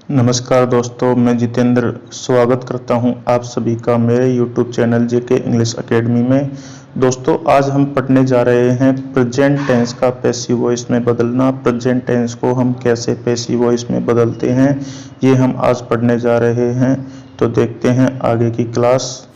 नमस्कार दोस्तों, मैं जितेंद्र स्वागत करता हूं आप सभी का मेरे YouTube चैनल जेके इंग्लिश एकेडमी में। दोस्तों, आज हम पढ़ने जा रहे हैं प्रेजेंट टेंस का पैसिव वॉइस में बदलना। प्रेजेंट टेंस को हम कैसे पैसिव वॉइस में बदलते हैं, ये हम आज पढ़ने जा रहे हैं। तो देखते हैं आगे की क्लास।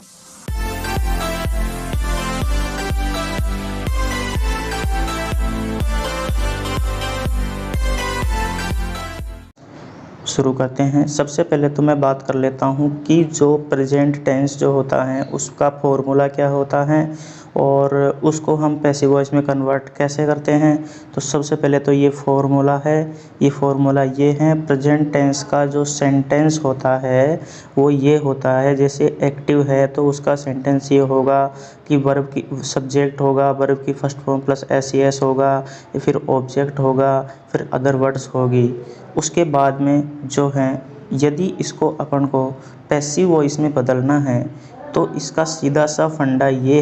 शुरू करते हैं। सबसे पहले तो मैं बात कर लेता हूं कि जो प्रेजेंट टेंस जो होता है उसका फॉर्मूला क्या होता है और उसको हम पैसिव वॉइस में कन्वर्ट कैसे करते हैं। तो सबसे पहले तो ये फॉर्मूला है। ये फॉर्मूला ये है, प्रेजेंट टेंस का जो सेंटेंस होता है वो ये होता है, जैसे एक्टिव है तो उसका सेंटेंस ये होगा कि वर्ब की सब्जेक्ट होगा, वर्ब की फर्स्ट फॉर्म प्लस एस होगा, फिर ऑब्जेक्ट होगा, फिर अदर वर्ड्स होगी। उसके बाद में जो है, यदि इसको अपन को पैसिव वॉइस में बदलना है तो इसका सीधा सा फंडा ये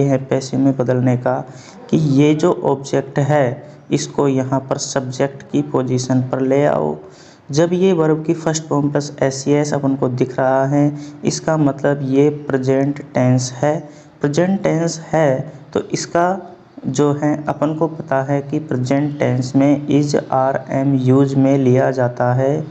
है पैसिव में बदलने का कि ये जो ऑब्जेक्ट है इसको यहाँ पर सब्जेक्ट की पोजीशन पर ले आओ। जब ये वर्ब की फर्स्ट फॉर्म प्लस एस अपन को दिख रहा है, इसका मतलब ये प्रेजेंट टेंस है। प्रेजेंट टेंस है तो इसका जो है अपन को पता है कि प्रेजेंट टेंस में इज आर एम यूज में लिया जाता है।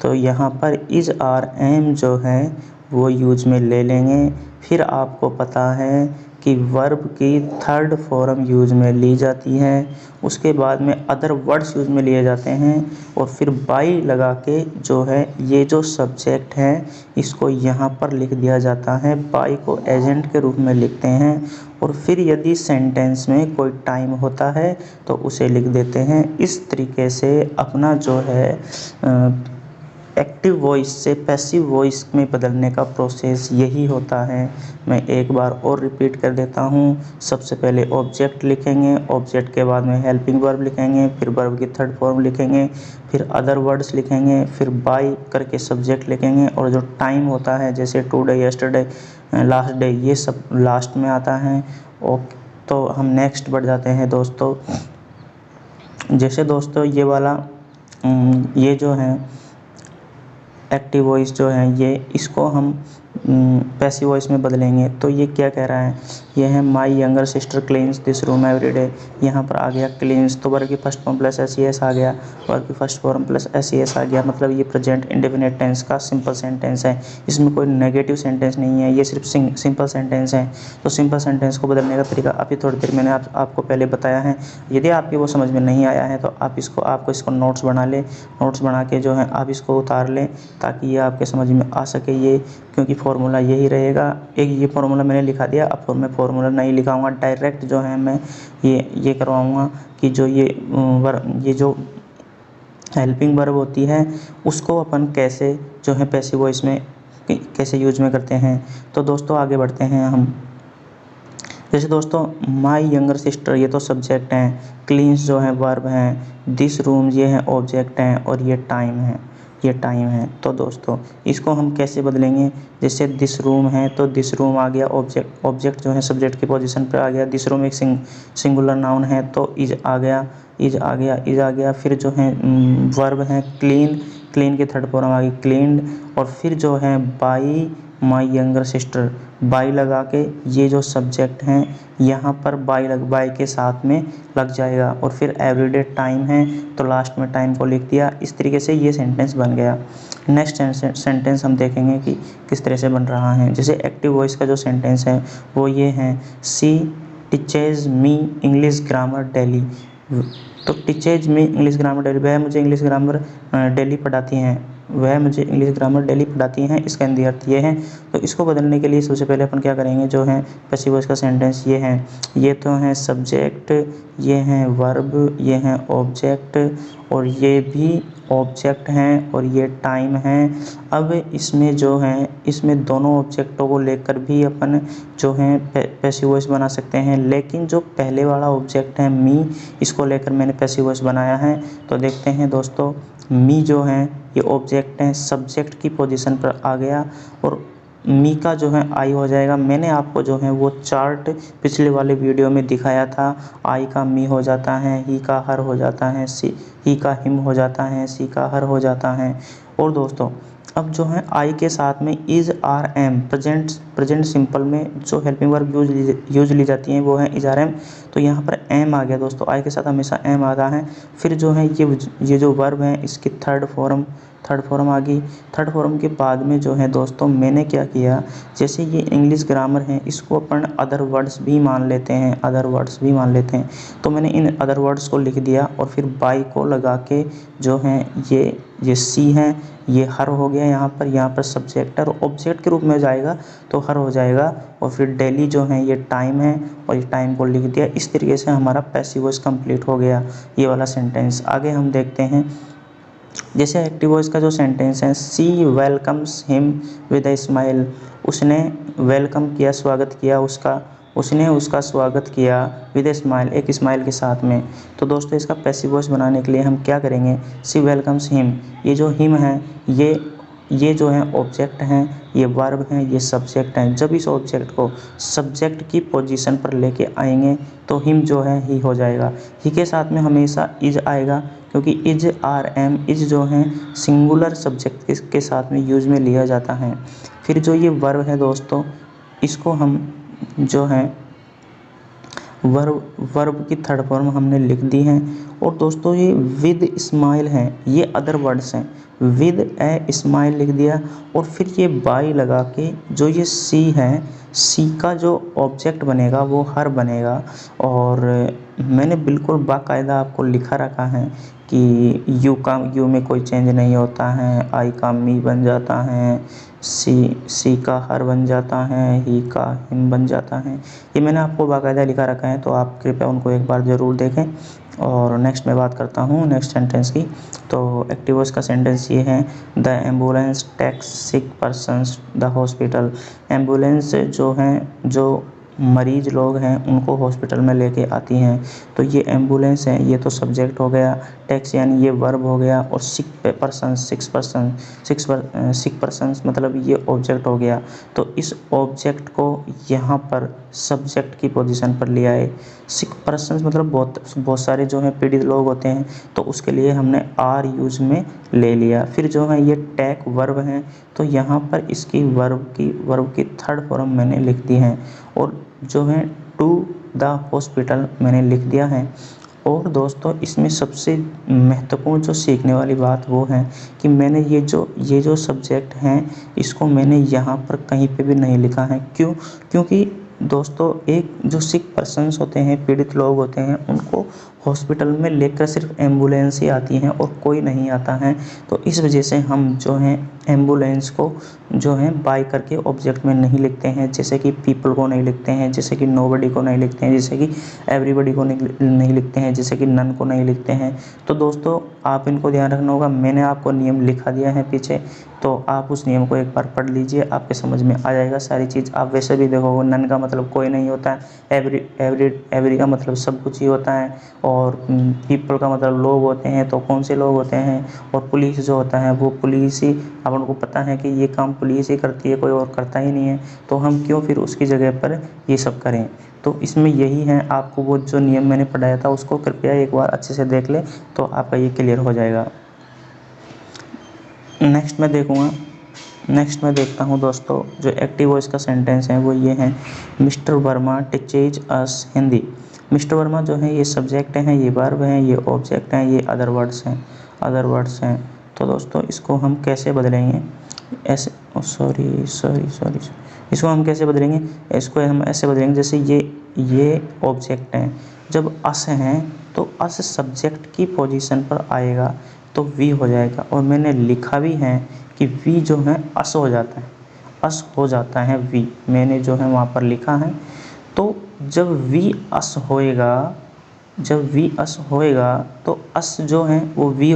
तो यहाँ पर इज आर एम जो है वो यूज में ले लेंगे। फिर आपको पता है कि वर्ब की थर्ड फॉर्म यूज में ली जाती है। उसके बाद में अदर वर्ड्स यूज में लिए जाते हैं और फिर बाई लगा के जो है ये जो सब्जेक्ट है इसको यहाँ पर लिख दिया जाता है। बाई को एजेंट के रूप में लिखते हैं और फिर यदि सेंटेंस में कोई टाइम होता है तो उसे लिख देते हैं। इस तरीके से अपना जो है एक्टिव वॉइस से पैसिव वॉइस में बदलने का प्रोसेस यही होता है। मैं एक बार और रिपीट कर देता हूँ। सबसे पहले ऑब्जेक्ट लिखेंगे, ऑब्जेक्ट के बाद में हेल्पिंग वर्ब लिखेंगे, फिर वर्ब की थर्ड फॉर्म लिखेंगे, फिर अदर वर्ड्स लिखेंगे, फिर बाय करके सब्जेक्ट लिखेंगे और जो टाइम होता है जैसे टुडे, यस्टरडे, लास्ट डे, ये सब लास्ट में आता है। ओके, तो हम नेक्स्ट बढ़ जाते हैं दोस्तों। जैसे दोस्तों ये वाला ये जो है एक्टिव वॉइस जो है ये इसको हम पैसिव वॉइस में बदलेंगे। तो ये क्या कह रहा है, ये है my younger sister cleans this room every day. यहाँ पर आ गया क्लीन्स, तो वर्ब की फर्स्ट फॉर्म प्लस एस आ गया, वर्ब की फर्स्ट फॉर्म प्लस एस आ गया। मतलब ये प्रेजेंट इंडेफिनिट टेंस का सिंपल सेंटेंस है। इसमें कोई नेगेटिव सेंटेंस नहीं है, ये सिर्फ सिंपल सेंटेंस है। तो सिंपल सेंटेंस को बदलने का तरीका अभी थोड़ी देर मैंने आपको पहले बताया है। यदि आपकी वो समझ में नहीं आया है तो आपको इसको नोट्स बना ले, नोट्स बना के जो है आप इसको उतार लें ताकि ये आपके समझ में आ सके। ये क्योंकि फॉर्मूला यही रहेगा। एक ये फॉर्मूला मैंने लिखा दिया, अब मैं फॉर्मूला नहीं लिखाऊंगा, डायरेक्ट जो है मैं ये करवाऊंगा कि जो ये जो हेल्पिंग वर्ब होती है उसको अपन कैसे जो है पैसिव वॉइस में कैसे यूज में करते हैं। तो दोस्तों आगे बढ़ते हैं हम। जैसे दोस्तों माई यंगर सिस्टर ये तो सब्जेक्ट हैं, क्लीन्स जो है वर्ब हैं, दिस रूम ये है ऑब्जेक्ट हैं और ये टाइम है। तो दोस्तों इसको हम कैसे बदलेंगे। जैसे दिस रूम है तो दिस रूम आ गया, ऑब्जेक्ट जो है सब्जेक्ट की पोजीशन पे आ गया। दिस रूम एक सिंगुलर नाउन है तो इज आ गया। फिर जो है वर्ब है क्लीन की थर्ड फॉर्म आ गई क्लीन्ड। और फिर जो है by my younger sister, by लगा के ये जो सब्जेक्ट हैं यहाँ पर बाई के साथ में लग जाएगा। और फिर एवरीडे टाइम है तो लास्ट में टाइम को लिख दिया। इस तरीके से ये सेंटेंस बन गया। नेक्स्ट सेंटेंस हम देखेंगे कि किस तरह से बन रहा है। जैसे एक्टिव वॉइस का जो सेंटेंस है वो ये है, सी टीचेज मी इंग्लिश ग्रामर डेली। तो टीचेज मी इंग्लिश ग्रामर डेली, वह मुझे इंग्लिश ग्रामर डेली पढ़ाती हैं, इसका हिंदी अर्थ ये है। तो इसको बदलने के लिए सबसे पहले अपन क्या करेंगे, जो है पैसिव वॉइस का सेंटेंस ये है, ये तो है सब्जेक्ट, ये है वर्ब, ये है ऑब्जेक्ट और ये भी ऑब्जेक्ट हैं और ये टाइम है। अब इसमें जो है इसमें दोनों ऑब्जेक्टों को लेकर भी अपन जो है पैसिव वॉइस बना सकते हैं। लेकिन जो पहले वाला ऑब्जेक्ट है मी, इसको लेकर मैंने पैसिव वॉइस बनाया है। तो देखते हैं दोस्तों, मी जो है ये ऑब्जेक्ट है, सब्जेक्ट की पोजीशन पर आ गया और मी का जो है आई हो जाएगा। मैंने आपको जो है वो चार्ट पिछले वाले वीडियो में दिखाया था। आई का मी हो जाता है, ही का हर हो जाता है, ही का हिम हो जाता है, सी का हर हो जाता है। और दोस्तों अब जो है आई के साथ में is, are, am, present simple में जो हेल्पिंग वर्ब यूज ली जाती हैं वो है इज, आर, एम। तो यहाँ पर एम आ गया दोस्तों, आई के साथ हमेशा एम आता है। फिर जो है ये जो वर्ब है इसकी थर्ड फॉर्म आ गई। थर्ड फॉर्म के बाद में जो है दोस्तों मैंने क्या किया, जैसे ये इंग्लिश ग्रामर है इसको अपन अदर वर्ड्स भी मान लेते हैं, तो मैंने इन अदर वर्ड्स को लिख दिया और फिर बाई को लगा के जो है ये सी है, ये हर हो गया। यहाँ पर सब्जेक्ट और ऑब्जेक्ट के रूप में जाएगा तो हर हो जाएगा। और फिर डेली जो है ये टाइम है और ये टाइम को लिख दिया। इस तरीके से हमारा पैसिव वॉइस कंप्लीट हो गया, ये वाला सेंटेंस। आगे हम देखते हैं, जैसे एक्टिव वॉइस का जो सेंटेंस है, she welcomes him with a smile. उसने वेलकम किया, स्वागत किया उसने उसका स्वागत किया विद ए स्माइल, एक स्माइल के साथ में। तो दोस्तों इसका पैसिव वॉइस बनाने के लिए हम क्या करेंगे, सी वेलकम्स हिम, ये जो हिम है ये जो है ऑब्जेक्ट हैं, ये वर्ब हैं, ये सब्जेक्ट हैं। जब इस ऑब्जेक्ट को सब्जेक्ट की पोजीशन पर लेके आएंगे तो हिम जो है ही हो जाएगा। ही के साथ में हमेशा इज आएगा क्योंकि इज, आर, एम, इज जो है सिंगुलर सब्जेक्ट के साथ में यूज में लिया जाता है। फिर जो ये वर्ब है दोस्तों, इसको हम जो है वर्ब की थर्ड फॉर्म हमने लिख दी है। और दोस्तों ये विद स्माइल है, ये अदर वर्ड्स हैं, विद ए स्माइल लिख दिया। और फिर ये बाई लगा के जो ये सी है, सी का जो ऑब्जेक्ट बनेगा वो हर बनेगा। और मैंने बिल्कुल बाकायदा आपको लिखा रखा है कि यू में कोई चेंज नहीं होता है, आई का मी बन जाता है, सी का हर बन जाता है, ही का हिम बन जाता है। ये मैंने आपको बाकायदा लिखा रखा है, तो आप कृपया उनको एक बार ज़रूर देखें। और नेक्स्ट मैं बात करता हूँ नेक्स्ट सेंटेंस की। तो एक्टिव वॉइस का सेंटेंस ये है, the ambulance takes sick persons the hospital. Ambulance जो हैं, जो मरीज लोग हैं उनको हॉस्पिटल में लेके आती हैं। तो ये एम्बुलेंस है, ये तो सब्जेक्ट हो गया, टैक्स यानी ये वर्ब हो गया, और सिक पर्सन्स मतलब ये ऑब्जेक्ट हो गया। तो इस ऑब्जेक्ट को यहाँ पर सब्जेक्ट की पोजीशन पर लिया है। सिक पर्सन्स मतलब बहुत सारे जो हैं पीड़ित लोग होते हैं, तो उसके लिए हमने आर यूज में ले लिया। फिर जो है ये टैक वर्ब हैं, तो यहाँ पर इसकी वर्ब की थर्ड फॉर्म मैंने लिख दी है। और जो है टू द हॉस्पिटल मैंने लिख दिया है। और दोस्तों इसमें सबसे महत्वपूर्ण जो सीखने वाली बात वो है कि मैंने ये जो सब्जेक्ट हैं इसको मैंने यहाँ पर कहीं पे भी नहीं लिखा है। क्योंकि दोस्तों एक जो सिक पर्सन्स होते हैं, पीड़ित लोग होते हैं, उनको हॉस्पिटल में लेकर सिर्फ एम्बुलेंस ही आती हैं और कोई नहीं आता है। तो इस वजह से हम जो है एम्बुलेंस को जो है बाय करके ऑब्जेक्ट में नहीं लिखते हैं, जैसे कि पीपल को नहीं लिखते हैं, जैसे कि नोबडी को नहीं लिखते हैं, जैसे कि एवरीबडी को नहीं लिखते हैं, जैसे कि नन को नहीं लिखते हैं। तो दोस्तों आप इनको ध्यान रखना होगा, मैंने आपको नियम लिखा दिया है पीछे, तो आप उस नियम को एक बार पढ़ लीजिए, आपके समझ में आ जाएगा सारी चीज़। आप वैसे भी देखोगे नन का मतलब कोई नहीं होता है, एवरी का मतलब सब कुछ ही होता है, और पीपल का मतलब लोग होते हैं, तो कौन से लोग होते हैं। और पुलिस जो होता है वो पुलिस ही, अपन को पता है कि ये काम पुलिस ही करती है, कोई और करता ही नहीं है, तो हम क्यों फिर उसकी जगह पर ये सब करें। तो इसमें यही है, आपको वो जो नियम मैंने पढ़ाया था उसको कृपया एक बार अच्छे से देख ले, तो आपका ये क्लियर हो जाएगा। नेक्स्ट मैं देखता हूँ दोस्तों, जो एक्टिव वॉइस का सेंटेंस है वो ये है, मिस्टर वर्मा टीचेज अस हिंदी। मिस्टर वर्मा जो है ये सब्जेक्ट हैं, ये वर्ब हैं, ये ऑब्जेक्ट हैं, ये अदर वर्ड्स हैं। तो दोस्तों इसको हम कैसे बदलेंगे, ऐसे इसको हम कैसे बदलेंगे, इसको हम ऐसे बदलेंगे जैसे ये ऑब्जेक्ट हैं, जब अस हैं तो अस सब्जेक्ट की पोजीशन पर आएगा तो वी हो जाएगा। और मैंने लिखा भी है कि वी जो है अस हो जाता है वी, मैंने जो है वहाँ पर लिखा है। तो जब वी अस होएगा तो अस जो है वो वी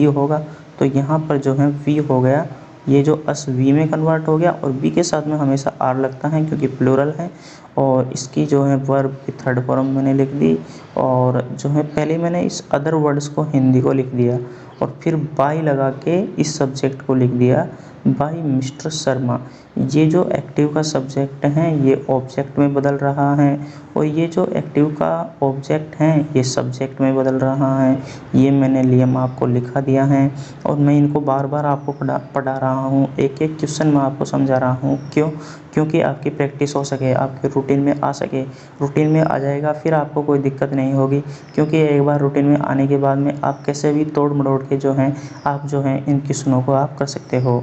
होगा, तो यहाँ पर जो है वी हो गया, ये जो अस वी में कन्वर्ट हो गया, और वी के साथ में हमेशा आर लगता है क्योंकि प्लूरल है। और इसकी जो है वर्ब की थर्ड फॉर्म मैंने लिख दी, और जो है पहले मैंने इस अदर वर्ड्स को हिंदी को लिख दिया और फिर बाय लगा के इस सब्जेक्ट को लिख दिया बाय मिस्टर शर्मा। ये जो एक्टिव का सब्जेक्ट है ये ऑब्जेक्ट में बदल रहा है, और ये जो एक्टिव का ऑब्जेक्ट है ये सब्जेक्ट में बदल रहा है। ये मैंने नियम आपको लिखा दिया है और मैं इनको बार बार आपको पढ़ा रहा हूँ, एक एक क्वेश्चन मैं आपको समझा रहा हूँ। क्यों? क्योंकि आपकी प्रैक्टिस हो सके, आपके रूटीन में आ सके। रूटीन में आ जाएगा फिर आपको कोई दिक्कत नहीं होगी, क्योंकि एक बार रूटीन में आने के बाद में आप कैसे भी तोड़ मरोड़ के जो है आप जो है इन क्वेश्चनों को आप कर सकते हो।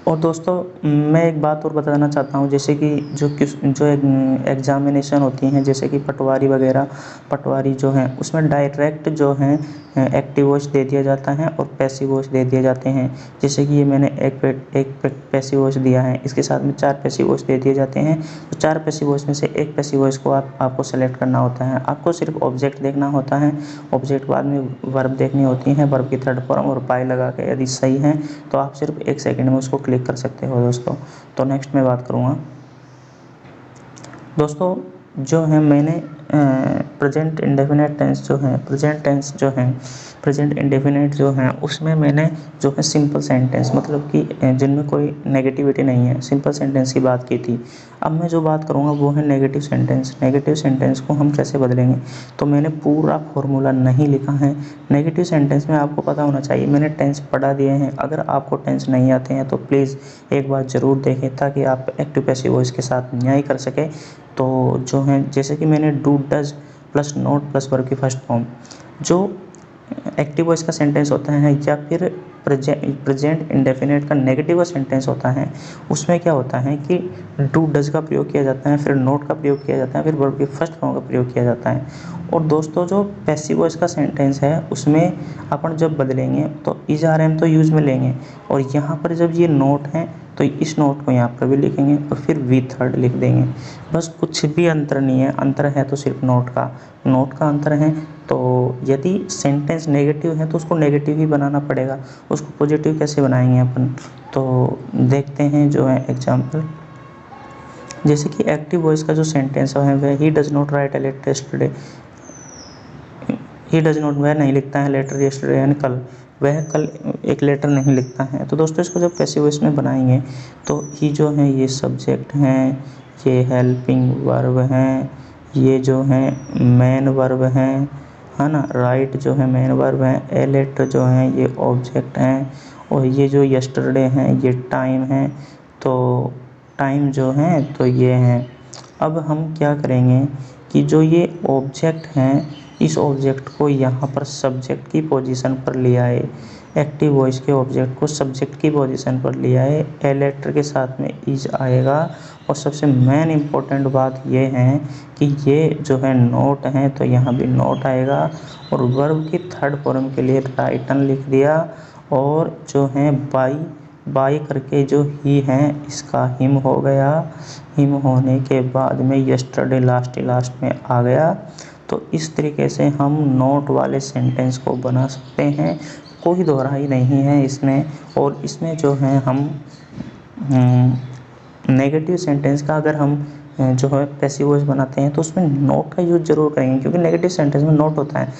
और दोस्तों मैं एक बात और बताना चाहता हूँ, जैसे कि जो एग्ज़ामिनेशन होती हैं जैसे कि पटवारी वगैरह, पटवारी जो हैं उसमें डायरेक्ट जो हैं एक्टिव वॉइस दे दिया जाता है और पैसिव वॉइस दे दिए जाते हैं। जैसे कि ये मैंने एक पैसिव वॉइस दिया है, इसके साथ में 4 पैसिव वॉइस दे दिए जाते हैं। तो 4 पैसिव वॉइस में से एक पैसिव वॉइस को आपको सेलेक्ट करना होता है। आपको सिर्फ ऑब्जेक्ट देखना होता है, ऑब्जेक्ट बाद में वर्ब देखनी होती है, वर्ब की थर्ड फॉर्म और बाय लगा के यदि सही है तो आप सिर्फ 1 सेकंड में उसको क्लिक कर सकते हो दोस्तों। तो नेक्स्ट मैं बात करूँगा दोस्तों, जो है मैंने प्रेजेंट इंडेफिनिट टेंस जो है, प्रेजेंट इंडेफिनिट जो है उसमें मैंने जो है सिंपल सेंटेंस, मतलब कि जिनमें कोई नेगेटिविटी नहीं है, सिंपल सेंटेंस की बात की थी। अब मैं जो बात करूँगा वो है नेगेटिव सेंटेंस। नेगेटिव सेंटेंस को हम कैसे बदलेंगे, तो मैंने पूरा फॉर्मूला नहीं लिखा है। नेगेटिव सेंटेंस में आपको पता होना चाहिए, मैंने टेंस पढ़ा दिए हैं। अगर आपको टेंस नहीं आते हैं तो प्लीज़ एक बार ज़रूर देखें ताकि आप एक्टिव पैसिव वॉइस के साथ न्याय कर सकें। तो जो है जैसे कि मैंने do does plus not plus verb की फर्स्ट फॉर्म, जो एक्टिव वॉइस का सेंटेंस होता है या फिर प्रेजेंट इंडेफिनिट का नेगेटिव का सेंटेंस होता है, उसमें क्या होता है कि डू डज का प्रयोग किया जाता है, फिर नोट का प्रयोग किया जाता है, फिर वर्ब की फर्स्ट फॉर्म का प्रयोग किया जाता है। और दोस्तों जो पैसिव वॉइस का सेंटेंस है उसमें अपन जब बदलेंगे तो इज आर एम तो यूज़ में लेंगे, और यहाँ पर जब ये नोट है तो इस नोट को यहाँ पर भी लिखेंगे और फिर वी थर्ड लिख देंगे। बस कुछ भी अंतर नहीं है, अंतर है तो सिर्फ नोट का अंतर है। तो यदि सेंटेंस नेगेटिव है तो उसको नेगेटिव ही बनाना पड़ेगा, उसको पॉजिटिव कैसे बनाएंगे अपन, तो देखते हैं जो है एग्जाम्पल। जैसे कि एक्टिव वॉइस का जो सेंटेंस है वह he does not write a letter yesterday, he does not, वह नहीं लिखता है लेटर यस्टरडे यानी कल, वह कल एक लेटर नहीं लिखता है। तो दोस्तों इसको जब पैसिव वॉइस में बनाएंगे तो ही जो है ये सब्जेक्ट हैं, ये हेल्पिंग वर्ब हैं, ये जो है मेन वर्ब हैं, है ना, राइट जो है मेन वर्ब है, ए लेटर जो है ये ऑब्जेक्ट हैं, और ये जो यस्टरडे हैं ये टाइम है। तो टाइम जो है तो ये हैं। अब हम क्या करेंगे कि जो ये ऑब्जेक्ट हैं इस ऑब्जेक्ट को यहाँ पर सब्जेक्ट की पोजीशन पर ले आए, एक्टिव वॉइस के ऑब्जेक्ट को सब्जेक्ट की पोजीशन पर ले आए, ए लेटर के साथ में इज आएगा। और सबसे मेन इम्पोर्टेंट बात ये है कि ये जो है नोट है तो यहाँ भी नोट आएगा, और वर्ब की थर्ड फॉर्म के लिए राइटन लिख दिया, और जो है बाई करके जो ही है इसका हिम हो गया, हिम होने के बाद में यस्टरडे लास्ट में आ गया। तो इस तरीके से हम नोट वाले सेंटेंस को बना सकते हैं, कोई दोहराई नहीं है इसमें। और इसमें जो है हम नेगेटिव सेंटेंस का अगर हम जो है पैसिव वॉइस बनाते हैं तो उसमें नोट का यूज़ ज़रूर करेंगे, क्योंकि नेगेटिव सेंटेंस में नोट होता है।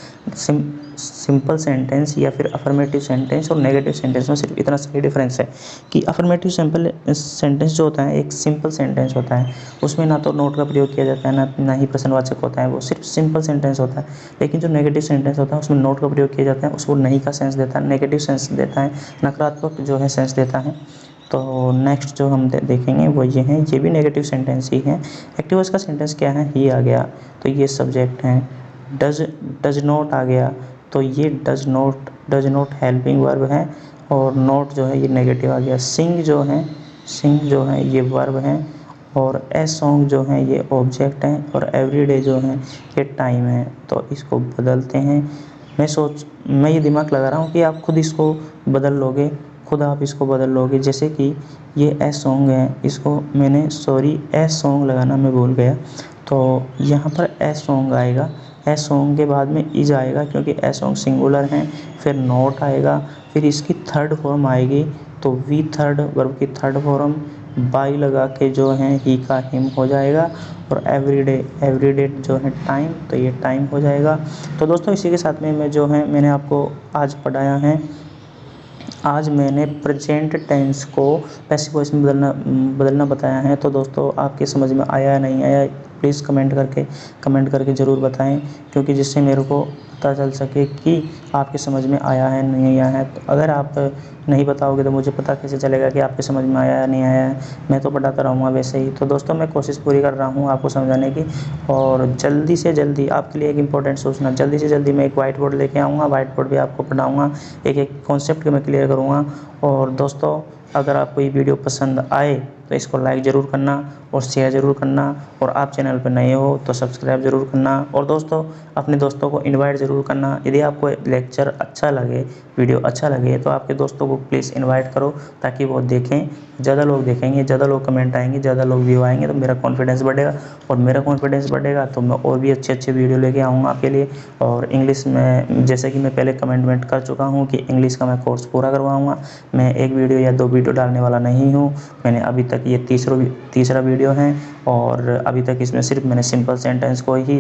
सिंपल सेंटेंस या फिर अफर्मेटिव सेंटेंस और नेगेटिव सेंटेंस में सिर्फ इतना सही डिफरेंस है कि अफर्मेटिव सिंपल सेंटेंस जो होता है एक सिंपल सेंटेंस होता है, उसमें ना तो नोट का प्रयोग किया जाता है ना ही प्रश्नवाचक होता है, वो सिर्फ सिंपल सेंटेंस होता है। लेकिन जो नेगेटिव सेंटेंस होता है उसमें नोट का प्रयोग किया जाता है, उसको नहीं का सेंस देता है, नेगेटिव सेंस देता है, नकारात्मक जो है सेंस देता है। तो नेक्स्ट जो हम देखेंगे वो ये हैं, ये भी नेगेटिव सेंटेंस ही है। एक्टिव वॉइस का सेंटेंस क्या है, ही आ गया तो ये सब्जेक्ट हैं, डज नॉट आ गया तो ये डज नॉट हेल्पिंग वर्ब है, और नॉट जो है ये नेगेटिव आ गया। सिंग जो है ये वर्ब है, और ए सॉन्ग जो है ये ऑब्जेक्ट है, और एवरीडे जो है ये टाइम है। तो इसको बदलते हैं। मैं ये दिमाग लगा रहा हूँ कि आप खुद इसको बदल लोगे, खुद आप इसको बदल लोगे। जैसे कि ये ए सॉन्ग है, इसको मैंने ए सॉन्ग लगाना मैं भूल गया, तो यहाँ पर ए सॉन्ग आएगा, ए सॉन्ग के बाद में इज आएगा क्योंकि ए सॉन्ग सिंगुलर है, फिर नोट आएगा, फिर इसकी थर्ड फॉर्म आएगी तो वी थर्ड वर्ब की थर्ड फॉर्म, बाई लगा के जो है ही का हिम हो जाएगा, और एवरीडे जो है टाइम, तो ये टाइम हो जाएगा। तो दोस्तों इसी के साथ में मैं जो है मैंने आपको आज पढ़ाया है, आज मैंने प्रेजेंट टेंस को पैसिव वॉइस में बदलना बताया है। तो दोस्तों आपके समझ में आया या नहीं आया, प्लीज़ कमेंट करके ज़रूर बताएं, क्योंकि जिससे मेरे को पता चल सके कि आपके समझ में आया है नहीं आया है। तो अगर आप नहीं बताओगे तो मुझे पता कैसे चलेगा कि आपके समझ में आया या नहीं आया है। मैं तो पढ़ाता रहूँगा वैसे ही। तो दोस्तों मैं कोशिश पूरी कर रहा हूँ आपको समझाने की, और जल्दी से जल्दी आपके लिए एक इम्पोर्टेंट सूचना, जल्दी से जल्दी मैं एक वाइट बोर्ड लेके आऊँगा, वाइट बोर्ड भी आपको पढ़ाऊँगा, एक एक कॉन्सेप्ट मैं क्लियर करूँगा। और दोस्तों अगर आपको ये वीडियो पसंद आए तो इसको लाइक ज़रूर करना और शेयर ज़रूर करना, और आप चैनल पर नए हो तो सब्सक्राइब ज़रूर करना, और दोस्तों अपने दोस्तों को इनवाइट ज़रूर करना। यदि आपको लेक्चर अच्छा लगे, वीडियो अच्छा लगे, तो आपके दोस्तों को प्लीज़ इनवाइट करो, ताकि वो देखें। ज़्यादा लोग देखेंगे, ज़्यादा लोग कमेंट आएंगे, ज़्यादा लोग व्यू आएंगे, तो मेरा कॉन्फिडेंस बढ़ेगा, और मेरा कॉन्फिडेंस बढ़ेगा तो मैं और भी अच्छे वीडियो लेके आऊँगा आपके लिए। और इंग्लिश में जैसे कि मैं पहले कमेंटमेंट कर चुका हूँ कि इंग्लिश का मैं कोर्स पूरा करवाऊँगा। मैं एक वीडियो या 2 वीडियो डालने वाला नहीं हूँ। मैंने अभी तक ये तीसरा वीडियो है, और अभी तक इसमें सिर्फ मैंने सिंपल सेंटेंस को ही